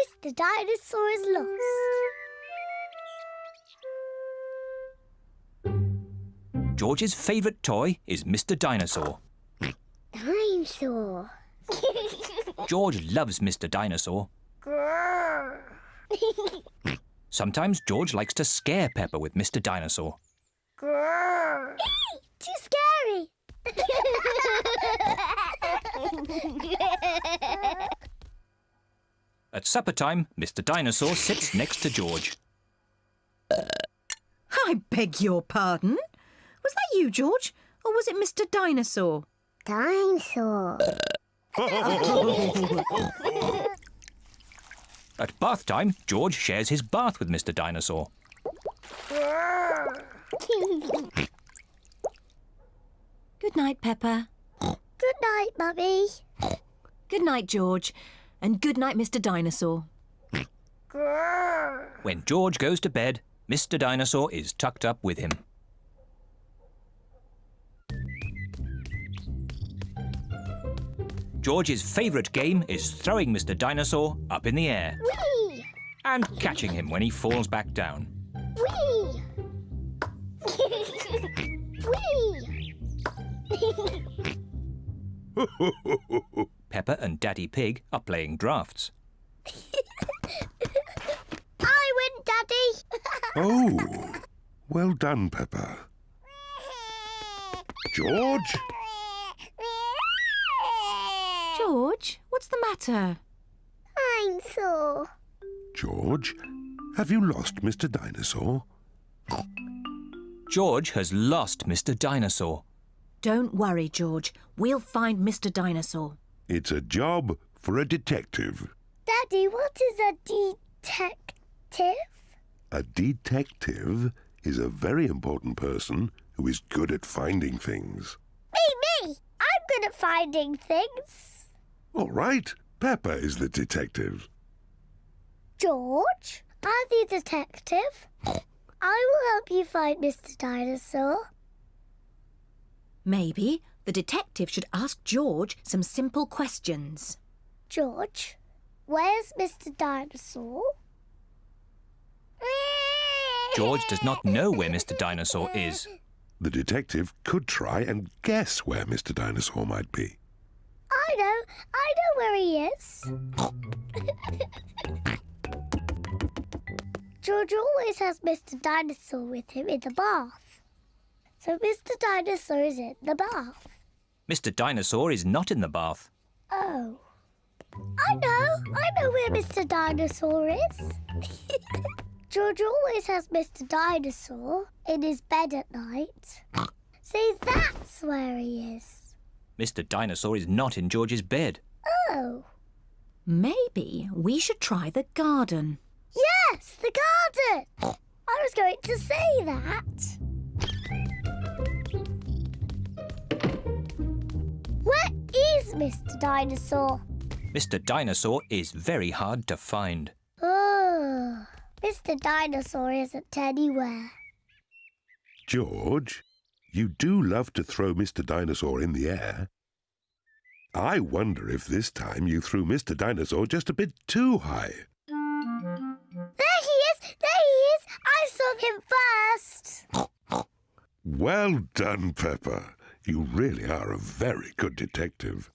Mr. Dinosaur is lost. George's favourite toy is Mr. Dinosaur. Dinosaur. George loves Mr. Dinosaur. Grrr. Sometimes George likes to scare Peppa with Mr. Dinosaur. Grrr. Too scary. At supper time, Mr. Dinosaur sits next to George. I beg your pardon? Was that you, George? Or was it Mr. Dinosaur? Dinosaur. At bath time, George shares his bath with Mr. Dinosaur. Good night, Peppa. Good night, Mummy. Good night, George. And good night, Mr. Dinosaur. Grrr. When George goes to bed, Mr. Dinosaur is tucked up with him. George's favourite game is throwing Mr. Dinosaur up in the air Whee! and catching him when he falls back down. Whee! Whee! Peppa and Daddy Pig are playing drafts. I win, Daddy. Oh, well done, Peppa. George? George, what's the matter? I'm sore. George, have you lost Mr. Dinosaur? George has lost Mr. Dinosaur. Don't worry, George. We'll find Mr. Dinosaur. It's a job for a detective. Daddy, what is a detective? A detective is a very important person who is good at finding things. Me! I'm good at finding things. All right, Peppa is the detective. George, I'm the detective. I will help you find Mr. Dinosaur. Maybe the detective should ask George some simple questions. George, where's Mr. Dinosaur? George does not know where Mr. Dinosaur is. The detective could try and guess where Mr. Dinosaur might be. I know where he is. George always has Mr. Dinosaur with him in the bath. So Mr. Dinosaur is in the bath. Mr. Dinosaur is not in the bath. Oh. I know where Mr. Dinosaur is. George always has Mr. Dinosaur in his bed at night. See, that's where he is. Mr. Dinosaur is not in George's bed. Oh. Maybe we should try the garden. Yes, the garden. I was going to say that. Where is Mr. Dinosaur? Mr. Dinosaur is very hard to find. Oh, Mr. Dinosaur isn't anywhere. George, you do love to throw Mr. Dinosaur in the air. I wonder if this time you threw Mr. Dinosaur just a bit too high. There he is! There he is! I saw him first! Well done, Peppa. You really are a very good detective.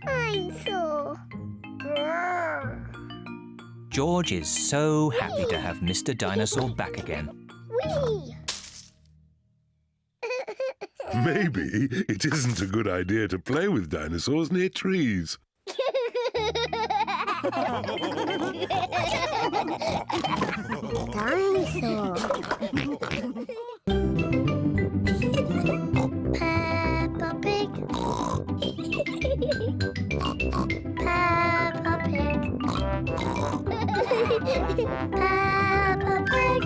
I'm sore. George is so happy to have Mr. Dinosaur back again. Whee! Maybe it isn't a good idea to play with dinosaurs near trees. Dinosaur. Peppa Pig. Peppa Pig. Peppa Pig.